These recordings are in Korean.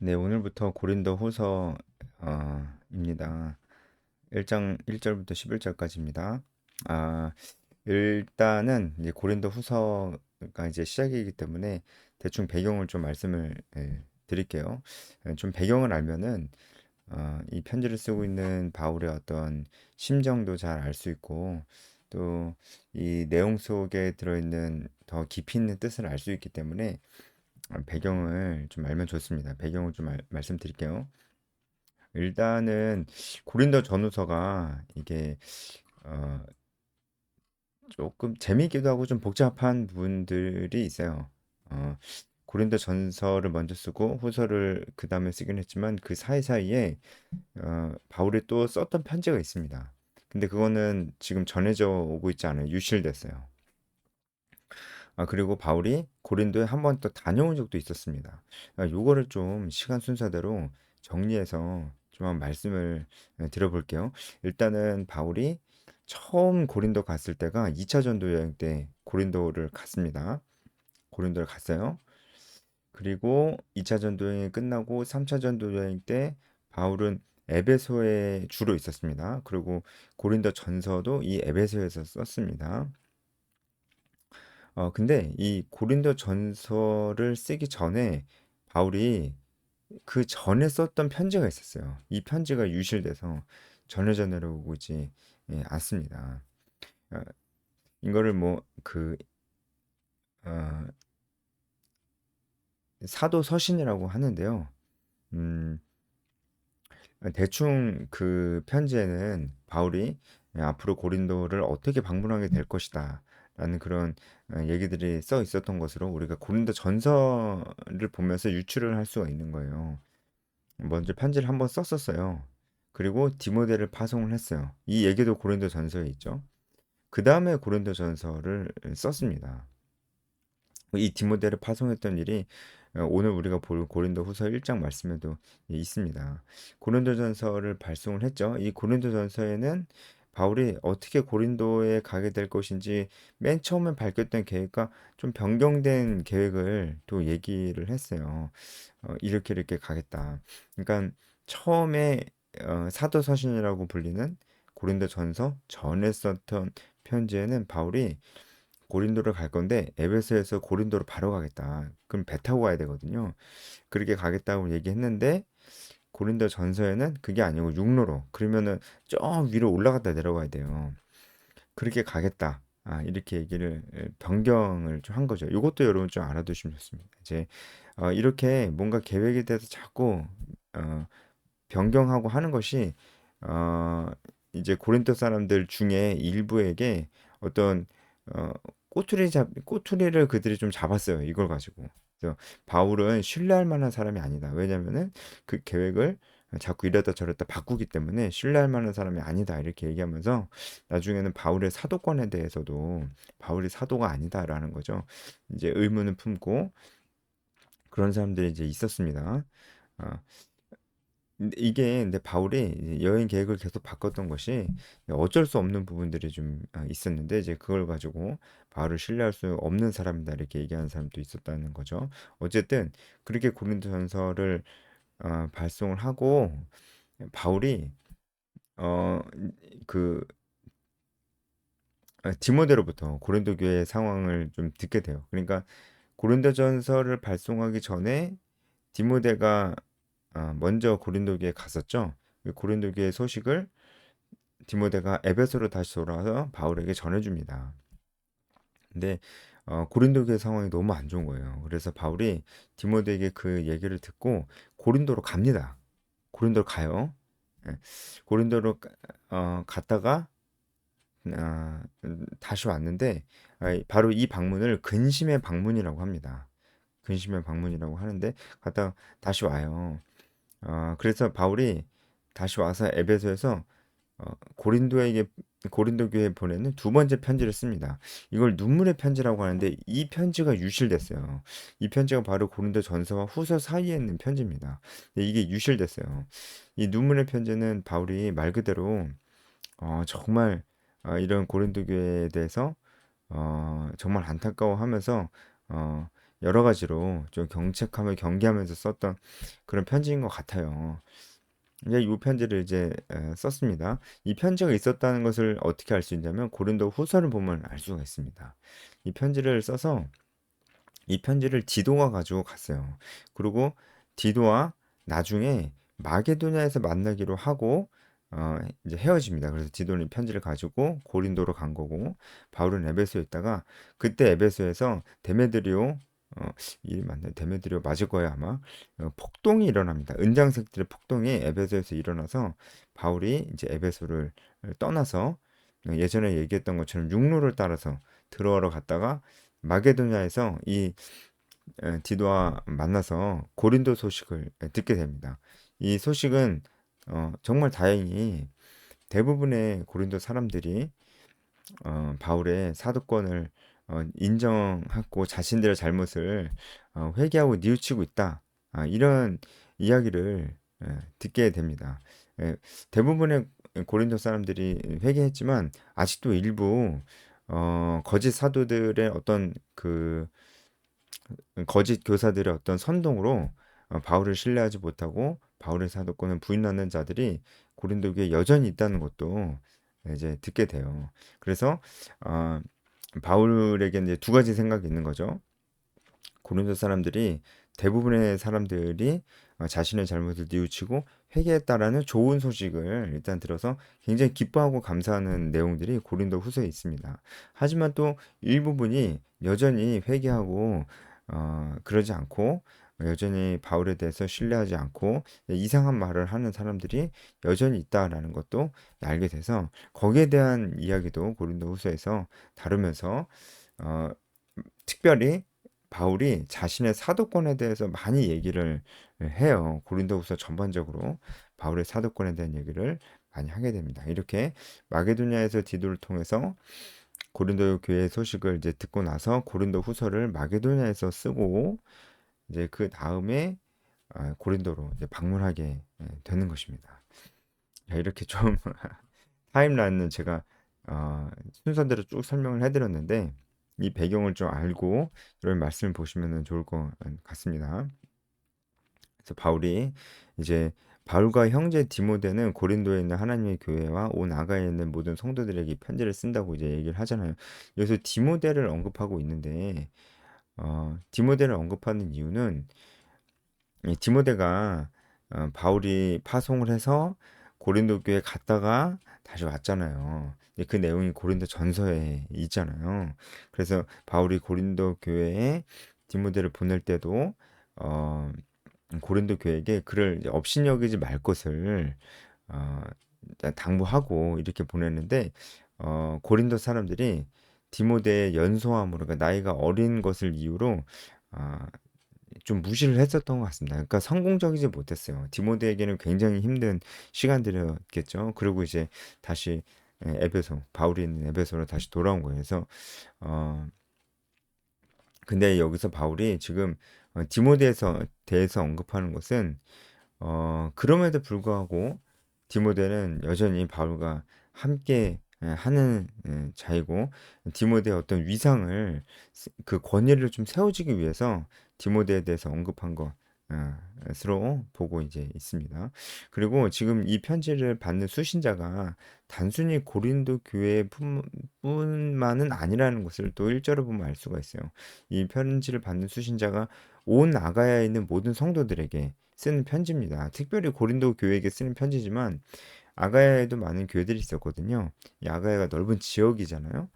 네, 오늘부터 고린도 후서 입니다. 1장 1절부터 11절까지입니다. 아, 일단은 이제 고린도 후서가 이제 시작이기 때문에 대충 배경을 좀 말씀을 드릴게요. 좀 배경을 알면은 이 편지를 쓰고 있는 바울의 어떤 심정도 잘 알 수 있고 또 이 내용 속에 들어있는 더 깊이 있는 뜻을 알 수 있기 때문에 배경을 좀 알면 좋습니다. 배경을 좀 말씀드릴게요. 일단은 고린도 전후서가 이게 어, 조금 재미있기도 하고 좀 복잡한 부분들이 있어요. 어, 고린도 전서를 먼저 쓰고 후서를 그 다음에 쓰긴 했지만 그 사이사이에 바울이 또 썼던 편지가 있습니다. 근데 그거는 지금 전해져 오고 있지 않아요. 유실됐어요. 그리고 바울이 고린도에 한 번 또 다녀온 적도 있었습니다. 요거를 좀 시간 순서대로 정리해서 좀 한번 말씀을 드려볼게요. 일단은 바울이 처음 고린도 갔을 때가 2차 전도 여행 때 고린도를 갔습니다. 고린도를 갔어요. 그리고 2차 전도 여행이 끝나고 3차 전도 여행 때 바울은 에베소에 주로 있었습니다. 그리고 고린도 전서도 이 에베소에서 썼습니다. 근데 이 고린도 전서를 쓰기 전에 바울이 그 전에 썼던 편지가 있었어요. 이 편지가 유실돼서 전해져 내려오지 않습니다. 어, 이거를 뭐 그 사도 서신이라고 하는데요. 음, 대충 그 편지에는 바울이 앞으로 고린도를 어떻게 방문하게 될 것이다. 라는 그런 얘기들이 써 있었던 것으로 우리가 고린도 전서를 보면서 유추를 할 수가 있는 거예요. 먼저 편지를 한번 썼었어요. 그리고 디모데를 파송을 했어요. 이 얘기도 고린도 전서에 있죠. 그 다음에 고린도 전서를 썼습니다. 이 디모데를 파송했던 일이 오늘 우리가 볼 고린도 후서 1장 말씀에도 있습니다. 고린도전서를 발송을 했죠. 이 고린도전서에는 바울이 어떻게 고린도에 가게 될 것인지 맨 처음에 밝혔던 계획과 좀 변경된 계획을 또 얘기를 했어요. 이렇게 이렇게 가겠다. 그러니까 처음에 사도서신이라고 불리는 고린도전서 전에 썼던 편지에는 바울이 고린도를 갈 건데 에베소에서 고린도로 바로 가겠다. 그럼 배 타고 가야 되거든요. 그렇게 가겠다고 얘기했는데 고린도 전서에는 그게 아니고 육로로. 그러면은 저 위로 올라갔다 내려가야 돼요. 그렇게 가겠다. 이렇게 얘기를 변경을 좀 한 거죠. 이것도 여러분 좀 알아두시면 좋습니다. 이제 이렇게 뭔가 계획에 대해서 자꾸 어, 변경하고 하는 것이 어, 이제 고린도 사람들 중에 일부에게 어떤 어, 꼬투리를 그들이 좀 잡았어요. 이걸 가지고. 그래서 바울은 신뢰할 만한 사람이 아니다. 왜냐면은 그 계획을 자꾸 이랬다 저랬다 바꾸기 때문에 신뢰할 만한 사람이 아니다. 이렇게 얘기하면서 나중에는 바울의 사도권에 대해서도 바울이 사도가 아니다라는 거죠. 이제 의문을 품고 그런 사람들이 이제 있었습니다. 어, 근데 이게 근데 바울이 이제 여행 계획을 계속 바꿨던 것이 어쩔 수 없는 부분들이 좀 있었는데 이제 그걸 가지고 바울을 신뢰할 수 없는 사람이다 이렇게 얘기하는 사람도 있었다는 거죠. 어쨌든 그렇게 고린도전서를 발송을 하고 바울이 어 그 디모데로부터 고린도 교회의 상황을 좀 듣게 돼요. 그러니까 고린도전서를 발송하기 전에 디모데가 먼저 고린도교에 갔었죠. 그 고린도교의 소식을 디모데가 에베소로 다시 돌아와서 바울에게 전해줍니다. 근데 고린도교의 상황이 너무 안 좋은 거예요. 그래서 바울이 디모데에게 그 얘기를 듣고 고린도로 갑니다. 고린도로 가요. 예. 고린도로 갔다가 다시 왔는데 바로 이 방문을 근심의 방문이라고 합니다. 근심의 방문이라고 하는데 갔다가 다시 와요. 그래서 바울이 다시 와서 에베소에서 고린도에게 고린도 교회에 보내는 두 번째 편지를 씁니다. 이걸 눈물의 편지라고 하는데 이 편지가 유실됐어요. 이 편지가 바로 고린도 전서와 후서 사이에 있는 편지입니다. 근데 이게 유실됐어요. 이 눈물의 편지는 바울이 말 그대로 정말 이런 고린도 교회에 대해서 정말 안타까워하면서 어, 여러 가지로 좀 경책함을 경계하면서 썼던 그런 편지인 것 같아요. 이제 이 편지를 이제 썼습니다. 이 편지가 있었다는 것을 어떻게 알 수 있냐면 고린도 후서를 보면 알 수가 있습니다. 이 편지를 써서 이 편지를 디도가 가지고 갔어요. 그리고 디도와 나중에 마게도냐에서 만나기로 하고 이제 헤어집니다. 그래서 디도는 이 편지를 가지고 고린도로 간 거고 바울은 에베소에 있다가 그때 에베소에서 데메드리오 이름 맞나요? 데메드리오 맞을 거예요 아마. 폭동이 일어납니다. 은장색들의 폭동이 에베소에서 일어나서 바울이 이제 에베소를 떠나서 예전에 얘기했던 것처럼 육로를 따라서 들어오러 갔다가 마게도냐에서 이 디도와 만나서 고린도 소식을 듣게 됩니다. 이 소식은 정말 다행히 대부분의 고린도 사람들이 바울의 사도권을 인정하고 자신들의 잘못을 회개하고 뉘우치고 있다. 이런 이야기를 듣게 됩니다. 예, 대부분의 고린도 사람들이 회개했지만 아직도 일부 거짓 사도들의 어떤 그 거짓 교사들의 어떤 선동으로 바울을 신뢰하지 못하고 바울의 사도권을 부인하는 자들이 고린도 교회에 여전히 있다는 것도 이제 듣게 돼요. 그래서 어, 바울에게 이제 두 가지 생각이 있는 거죠. 고린도 사람들이 대부분의 사람들이 자신의 잘못을 뉘우치고 회개했다라는 좋은 소식을 일단 들어서 굉장히 기뻐하고 감사하는 내용들이 고린도 후서에 있습니다. 하지만 또 일부분이 여전히 회개하고 그러지 않고 여전히 바울에 대해서 신뢰하지 않고 이상한 말을 하는 사람들이 여전히 있다라는 것도 알게 돼서 거기에 대한 이야기도 고린도 후서에서 다루면서 어, 특별히 바울이 자신의 사도권에 대해서 많이 얘기를 해요. 고린도후서 전반적으로 바울의 사도권에 대한 얘기를 많이 하게 됩니다. 이렇게 마게도냐에서 디도를 통해서 고린도 교회의 소식을 이제 듣고 나서 고린도 후서를 마게도냐에서 쓰고 이제 그 다음에 고린도로 이제 방문하게 되는 것입니다. 자, 이렇게 좀 타임라인은 제가 순서대로 쭉 설명을 해드렸는데 이 배경을 좀 알고 이런 말씀을 보시면 좋을 것 같습니다. 그래서 바울이 이제 바울과 형제 디모데는 고린도에 있는 하나님의 교회와 온 아가에 있는 모든 성도들에게 편지를 쓴다고 이제 얘기를 하잖아요. 여기서 디모데를 언급하고 있는데 디모데를 언급하는 이유는 이 디모데가 바울이 파송을 해서 고린도 교회 갔다가 다시 왔잖아요. 그 내용이 고린도 전서에 있잖아요. 그래서 바울이 고린도 교회에 디모데를 보낼 때도 어, 고린도 교회에게 그를 업신여기지 말 것을 어, 당부하고 이렇게 보냈는데 고린도 사람들이 디모데의 연소함으로 그러니까 나이가 어린 것을 이유로 어, 좀 무시를 했었던 것 같습니다. 그러니까 성공적이지 못했어요. 디모데에게는 굉장히 힘든 시간들이었겠죠. 그리고 이제 다시 에베소, 바울이 있는 에베소로 다시 돌아온 거예요. 그래서 어, 근데 여기서 바울이 지금 디모데에서 대해서 언급하는 것은 그럼에도 불구하고 디모데는 여전히 바울과 함께 하는 자이고 디모데의 어떤 위상을 그 권위를 좀 세워주기 위해서 디모데에 대해서 언급한 것으로 보고 이제 있습니다. 그리고 지금 이 편지를 받는 수신자가 단순히 고린도 교회뿐만은 아니라는 것을 또 일절을 보면 알 수가 있어요. 이 편지를 받는 수신자가 온 아가야에 있는 모든 성도들에게 쓰는 편지입니다. 특별히 고린도 교회에게 쓰는 편지지만 아가야에도 많은 교회들이 있었거든요. 이 아가야가 넓은 지역이잖아요.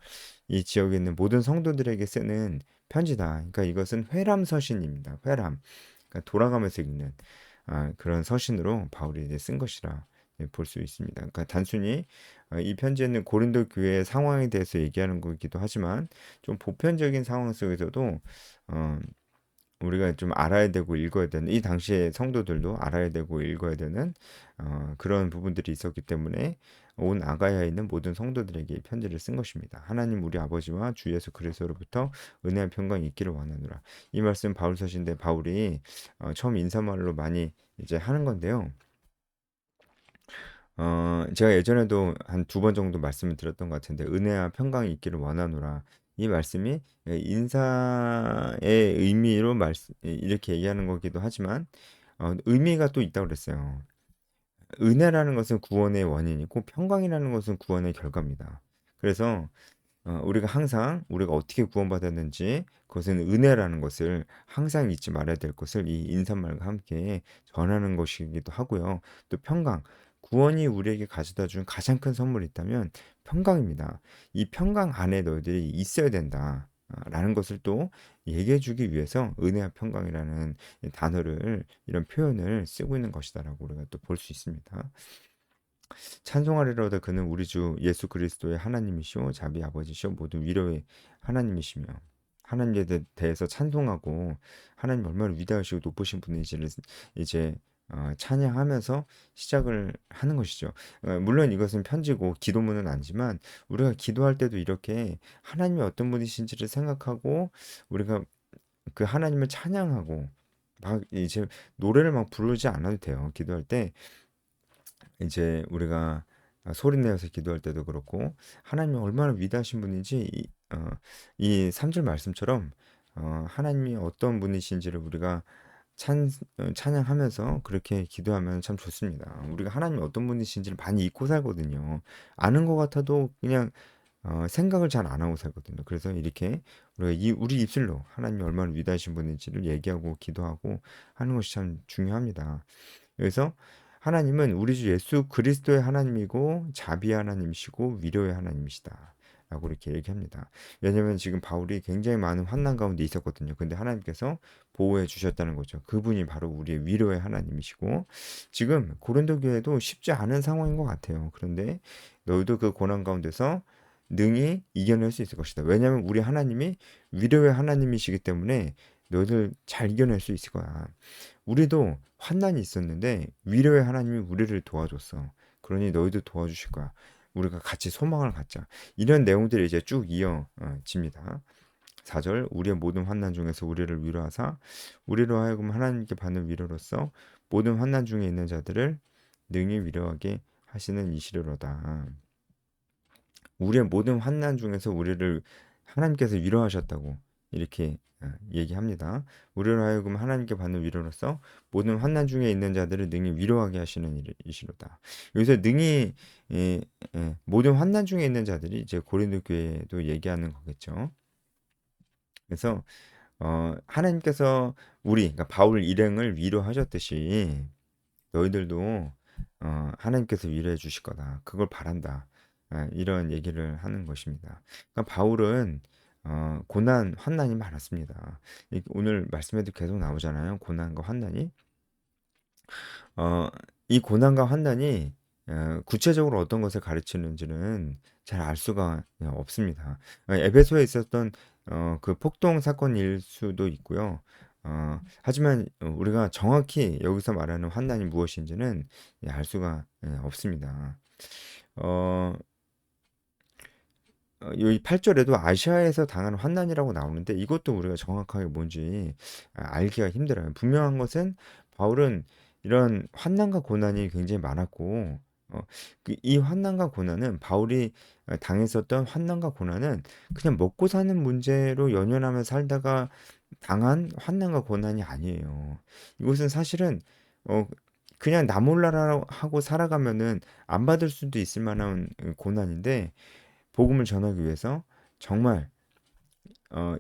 이 지역에 있는 모든 성도들에게 쓰는 편지다. 그러니까 이것은 회람 서신입니다. 회람. 그러니까 돌아가면서 읽는 그런 서신으로 바울이 이제 쓴 것이라 볼 수 있습니다. 그러니까 단순히 이 편지에는 고린도 교회의 상황에 대해서 얘기하는 거기도 하지만 좀 보편적인 상황 속에서도 어, 우리가 좀 알아야 되고 읽어야 되는 이 당시의 성도들도 알아야 되고 읽어야 되는 그런 부분들이 있었기 때문에 온 아가야에 있는 모든 성도들에게 이 편지를 쓴 것입니다. 하나님 우리 아버지와 주 예수 그리스도로부터 은혜와 평강이 있기를 원하노라. 이 말씀 바울 서신데 바울이 처음 인사말로 많이 이제 하는 건데요. 제가 예전에도 한 두 번 정도 말씀을 드렸던 것 같은데 은혜와 평강이 있기를 원하노라. 이 말씀이 인사의 의미로 이렇게 얘기하는 거기도 하지만 의미가 또 있다고 그랬어요. 은혜라는 것은 구원의 원인이고 평강이라는 것은 구원의 결과입니다. 그래서 우리가 항상 우리가 어떻게 구원받았는지 그것은 은혜라는 것을 항상 잊지 말아야 될 것을 이 인사말과 함께 전하는 것이기도 하고요. 또 평강, 구원이 우리에게 가져다 준 가장 큰 선물이 있다면 평강입니다. 이 평강 안에 너희들이 있어야 된다. 라는 것을 또 얘기해 주기 위해서 은혜와 평강이라는 이 단어를 이런 표현을 쓰고 있는 것이다라고 우리가 또 볼 수 있습니다. 찬송하리로다 그는 우리 주 예수 그리스도의 하나님이시오 자비 아버지시오 모든 위로의 하나님이시며 하나님에 대해서 찬송하고 하나님 얼마나 위대하시고 높으신 분이지를 이제 찬양하면서 시작을 하는 것이죠. 물론 이것은 편지고 기도문은 아니지만 우리가 기도할 때도 이렇게 하나님이 어떤 분이신지를 생각하고 우리가 그 하나님을 찬양하고 막 이제 노래를 막 부르지 않아도 돼요. 기도할 때 이제 우리가 소리 내어서 기도할 때도 그렇고 하나님이 얼마나 위대하신 분인지 이 3절 말씀처럼 하나님이 어떤 분이신지를 우리가 찬양하면서 그렇게 기도하면 참 좋습니다. 우리가 하나님이 어떤 분이신지를 많이 잊고 살거든요. 아는 것 같아도 그냥 생각을 잘 안 하고 살거든요. 그래서 이렇게 우리가 우리 입술로 하나님이 얼마나 위대하신 분인지를 얘기하고 기도하고 하는 것이 참 중요합니다. 그래서 하나님은 우리 주 예수 그리스도의 하나님이고 자비의 하나님이시고 위로의 하나님이시다. 라고 이렇게 얘기합니다. 왜냐면 지금 바울이 굉장히 많은 환난 가운데 있었거든요. 근데 하나님께서 보호해 주셨다는 거죠. 그분이 바로 우리의 위로의 하나님이시고 지금 고린도 교회도 쉽지 않은 상황인 것 같아요. 그런데 너희도 그 고난 가운데서 능히 이겨낼 수 있을 것이다. 왜냐하면 우리 하나님이 위로의 하나님이시기 때문에 너희들 잘 이겨낼 수 있을 거야. 우리도 환난이 있었는데 위로의 하나님이 우리를 도와줬어. 그러니 너희도 도와주실 거야. 우리가 같이 소망을 갖자. 이런 내용들이 이제 쭉 이어집니다. 4절 우리의 모든 환난 중에서 우리를 위로하사 우리로 하여금 하나님께 받는 위로로서 모든 환난 중에 있는 자들을 능히 위로하게 하시는 이시로다. 우리의 모든 환난 중에서 우리를 하나님께서 위로하셨다고 이렇게 얘기합니다. 우리로 하여금 하나님께 받는 위로로서 모든 환난 중에 있는 자들을 능히 위로하게 하시는 이시로다. 여기서 능히 모든 환난 중에 있는 자들이 이제 고린도 교회도 얘기하는 거겠죠. 그래서 하나님께서 그러니까 바울 일행을 위로하셨듯이 너희들도 하나님께서 위로해 주실 거다. 그걸 바란다. 이런 얘기를 하는 것입니다. 그러니까 바울은 고난, 환난이 많았습니다. 오늘 말씀에도 계속 나오잖아요. 고난과 환난이. 어, 이 고난과 환난이 구체적으로 어떤 것을 가르치는지는 잘 알 수가 없습니다. 에베소에 있었던 그 폭동 사건일 수도 있고요. 하지만 우리가 정확히 여기서 말하는 환난이 무엇인지는 알 수가 없습니다. 어, 여기 8절에도 아시아에서 당한 환난이라고 나오는데 이것도 우리가 정확하게 뭔지 알기가 힘들어요. 분명한 것은 바울은 이런 환난과 고난이 굉장히 많았고 이 환난과 고난은 바울이 당했었던 환난과 고난은 그냥 먹고 사는 문제로 연연하며 살다가 당한 환난과 고난이 아니에요. 이것은 사실은 어, 그냥 나 몰라라 하고 살아가면은 안 받을 수도 있을 만한 고난인데 복음을 전하기 위해서 정말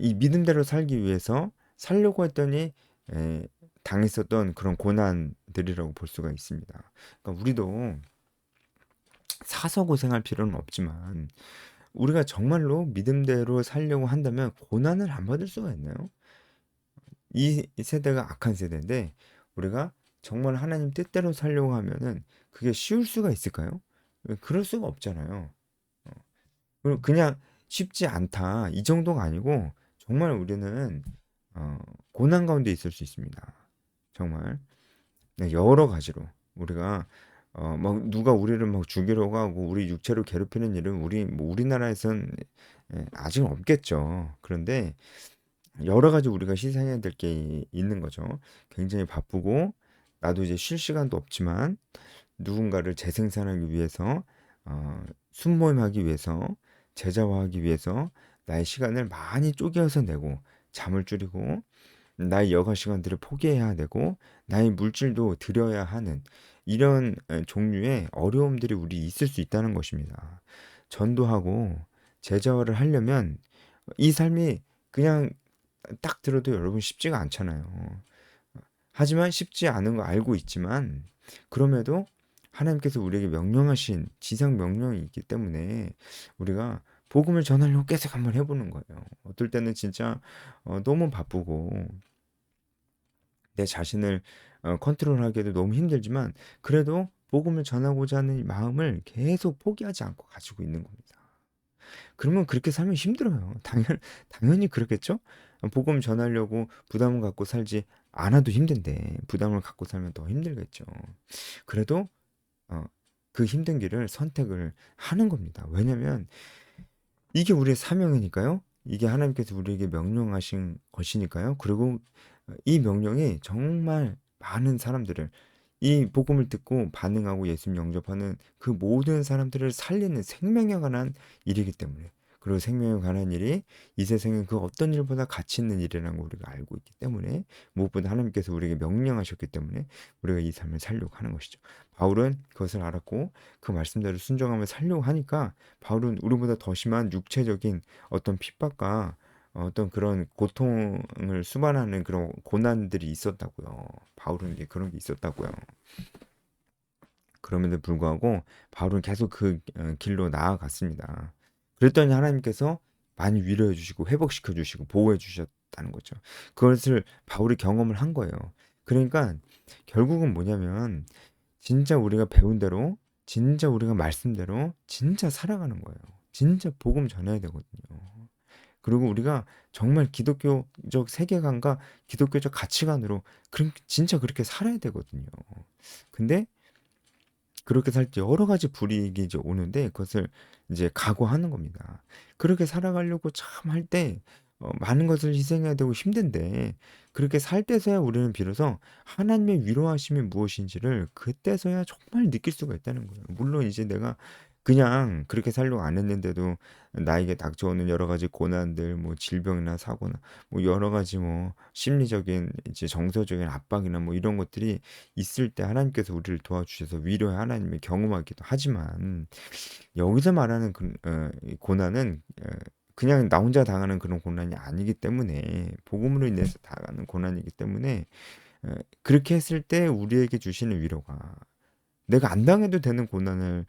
이 믿음대로 살기 위해서 살려고 했더니 에, 당했었던 그런 고난들이라고 볼 수가 있습니다. 그러니까 우리도 사서 고생할 필요는 없지만 우리가 정말로 믿음대로 살려고 한다면 고난을 안 받을 수가 있나요? 이 세대가 악한 세대인데 우리가 정말 하나님 뜻대로 살려고 하면은 그게 쉬울 수가 있을까요? 그럴 수가 없잖아요. 그리고 그냥 쉽지 않다. 이 정도가 아니고 정말 우리는 어, 고난 가운데 있을 수 있습니다. 정말 네, 여러 가지로 우리가 막 누가 우리를 막 죽이려고 하고 우리 육체를 괴롭히는 일은 뭐 우리나라에선 아직은 없겠죠. 그런데 여러 가지 우리가 희생해야 될 게 있는 거죠. 굉장히 바쁘고 나도 이제 쉴 시간도 없지만 누군가를 재생산하기 위해서 순모임하기 위해서 제자화하기 위해서 나의 시간을 많이 쪼개서 내고 잠을 줄이고 나의 여가 시간들을 포기해야 되고 나의 물질도 들여야 하는 이런 종류의 어려움들이 우리 있을 수 있다는 것입니다. 전도하고 제자화를 하려면 이 삶이 그냥 딱 들어도 여러분 쉽지가 않잖아요. 하지만 쉽지 않은 거 알고 있지만 그럼에도 하나님께서 우리에게 명령하신 지상 명령이 있기 때문에 우리가 복음을 전하려고 계속 한번 해보는 거예요. 어떨 때는 진짜 너무 바쁘고 내 자신을 컨트롤하기에도 너무 힘들지만 그래도 복음을 전하고자 하는 이 마음을 계속 포기하지 않고 가지고 있는 겁니다. 그러면 그렇게 살면 힘들어요. 당연히 그렇겠죠? 복음 전하려고 부담을 갖고 살지 않아도 힘든데 부담을 갖고 살면 더 힘들겠죠. 그래도 어, 그 힘든 길을 선택을 하는 겁니다. 왜냐면 이게 우리의 사명이니까요. 이게 하나님께서 우리에게 명령하신 것이니까요. 그리고 이 명령이 정말 많은 사람들을 이 복음을 듣고 반응하고 예수님 영접하는 그 모든 사람들을 살리는 생명에 관한 일이기 때문에 그리고 생명에 관한 일이 이 세상에 그 어떤 일보다 가치 있는 일이라는 걸 우리가 알고 있기 때문에 무엇보다 하나님께서 우리에게 명령하셨기 때문에 우리가 이 삶을 살려고 하는 것이죠. 바울은 그것을 알았고 그 말씀대로 순종하며 살려고 하니까 바울은 우리보다 더 심한 육체적인 어떤 핍박과 어떤 그런 고통을 수반하는 그런 고난들이 있었다고요. 바울은 이게 그런 게 있었다고요. 그럼에도 불구하고 바울은 계속 그 길로 나아갔습니다. 그랬더니 하나님께서 많이 위로해 주시고 회복시켜 주시고 보호해 주셨다는 거죠. 그것을 바울이 경험을 한 거예요. 그러니까 결국은 뭐냐면 진짜 우리가 배운 대로 진짜 우리가 말씀대로 진짜 살아가는 거예요. 진짜 복음 전해야 되거든요. 그리고 우리가 정말 기독교적 세계관과 기독교적 가치관으로 진짜 그렇게 살아야 되거든요. 근데 그렇게 살 때 여러 가지 불이익이 이제 오는데 그것을 이제 각오하는 겁니다. 그렇게 살아가려고 참 할 때 많은 것을 희생해야 되고 힘든데 그렇게 살 때서야 우리는 비로소 하나님의 위로하심이 무엇인지를 그때서야 정말 느낄 수가 있다는 거예요. 물론 이제 내가 그냥 그렇게 살려고 안 했는데도 나에게 닥쳐오는 여러 가지 고난들, 뭐 질병이나 사고나 뭐 여러 가지 뭐 심리적인 이제 정서적인 압박이나 뭐 이런 것들이 있을 때 하나님께서 우리를 도와주셔서 위로의 하나님을 경험하기도 하지만 여기서 말하는 이 고난은 그냥 나 혼자 당하는 그런 고난이 아니기 때문에 복음으로 인해서 당하는 고난이기 때문에 그렇게 했을 때 우리에게 주시는 위로가 내가 안 당해도 되는 고난을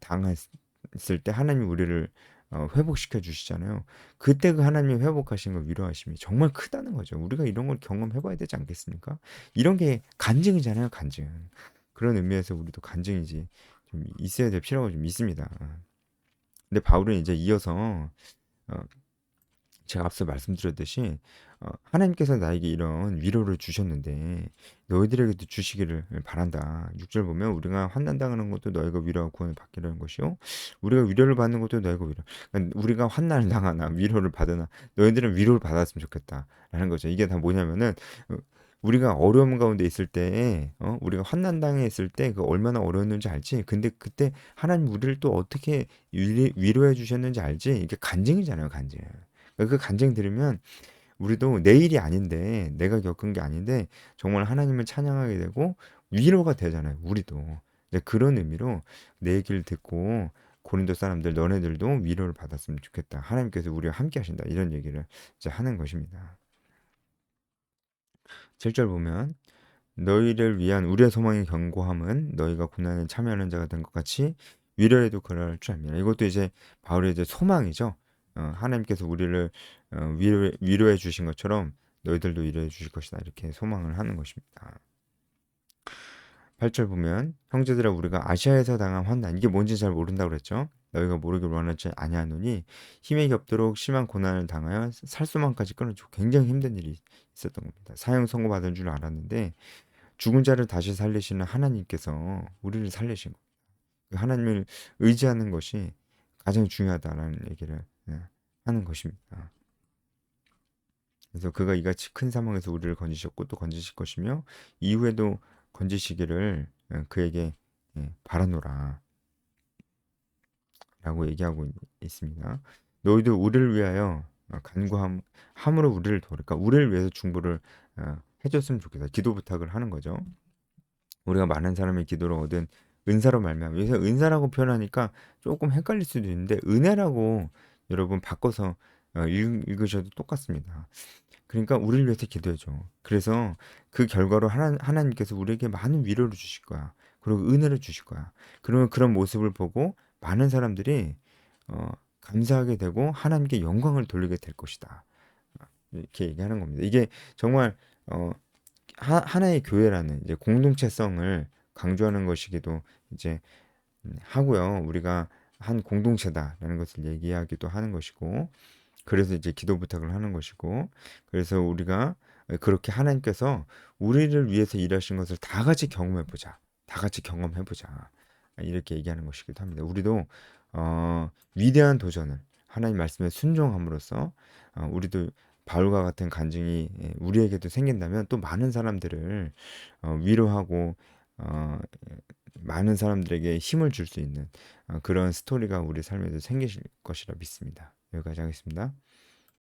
당했을 때 하나님이 우리를 회복시켜 주시잖아요. 그때 그 하나님이 회복하신 걸 위로하심이 정말 크다는 거죠. 우리가 이런 걸 경험해 봐야 되지 않겠습니까? 이런 게 간증이잖아요, 간증. 그런 의미에서 우리도 간증이지 좀 있어야 될 필요가 좀 있습니다. 근데 바울은 이제 이어서 어, 제가 앞서 말씀드렸듯이 하나님께서 나에게 이런 위로를 주셨는데 너희들에게도 주시기를 바란다. 6절 보면 우리가 환난 당하는 것도 너희가 위로와 구원을 받기라는 것이요. 우리가 위로를 받는 것도 너희가 그러니까 우리가 환난을 당하나 위로를 받으나 너희들은 위로를 받았으면 좋겠다라는 거죠. 이게 다 뭐냐면은 어, 우리가 어려움 가운데 있을 때, 우리가 환난 당해 있을 때 그 얼마나 어려웠는지 알지? 근데 그때 하나님 우리를 또 어떻게 위로해 주셨는지 알지? 이게 간증이잖아요, 간증. 그 간증 들으면 우리도 내 일이 아닌데 내가 겪은 게 아닌데 정말 하나님을 찬양하게 되고 위로가 되잖아요. 우리도. 네, 그런 의미로 내 얘기를 듣고 고린도 사람들 너네들도 위로를 받았으면 좋겠다. 하나님께서 우리와 함께 하신다. 이런 얘기를 이제 하는 것입니다. 7절 보면 너희를 위한 우리의 소망의 견고함은 너희가 고난에 참여하는 자가 된 것 같이 위로에도 그럴 줄 압니다. 이것도 이제 바울의 이제 소망이죠. 하나님께서 우리를 위로해 주신 것처럼 너희들도 위로해 주실 것이다. 이렇게 소망을 하는 것입니다. 8절 보면 형제들아 우리가 아시아에서 당한 환난 이게 뭔지 잘 모른다고 그랬죠. 너희가 모르길 원하지 아니하노니 힘이 겹도록 심한 고난을 당하여 살수만까지 끊어주고 굉장히 힘든 일이 있었던 겁니다. 사형 선고받은 줄 알았는데 죽은 자를 다시 살리시는 하나님께서 우리를 살리신 거. 하나님을 의지하는 것이 가장 중요하다라는 얘기를 하는 것입니다. 그래서 그가 이같이 큰 사망에서 우리를 건지셨고 또 건지실 것이며 이후에도 건지시기를 그에게 바라노라 라고 얘기하고 있습니다. 너희도 우리를 위하여 간구함으로 우리를 도우라. 그러니까 우리를 위해서 중보를 해줬으면 좋겠다. 기도 부탁을 하는 거죠. 우리가 많은 사람의 기도를 얻은 은사로 말미암아. 여기서 은사라고 표현하니까 조금 헷갈릴 수도 있는데 은혜라고 여러분 바꿔서 읽으셔도 똑같습니다. 그러니까 우리를 위해서 기도해줘. 그래서 그 결과로 하나님께서 우리에게 많은 위로를 주실 거야. 그리고 은혜를 주실 거야. 그러면 그런 모습을 보고 많은 사람들이 감사하게 되고 하나님께 영광을 돌리게 될 것이다. 이렇게 얘기하는 겁니다. 이게 정말 어, 하나의 교회라는 이제 공동체성을 강조하는 것이기도 이제 하고요. 우리가 한 공동체다라는 것을 얘기하기도 하는 것이고, 그래서 이제 기도 부탁을 하는 것이고, 그래서 우리가 그렇게 하나님께서 우리를 위해서 일하신 것을 다 같이 경험해 보자. 다 같이 경험해 보자. 이렇게 얘기하는 것이기도 합니다. 우리도 위대한 도전을 하나님 말씀에 순종함으로써 우리도 바울과 같은 간증이 우리에게도 생긴다면 또 많은 사람들을 위로하고 어, 많은 사람들에게 힘을 줄 수 있는 그런 스토리가 우리 삶에도 생길 것이라 믿습니다. 여기까지 하겠습니다.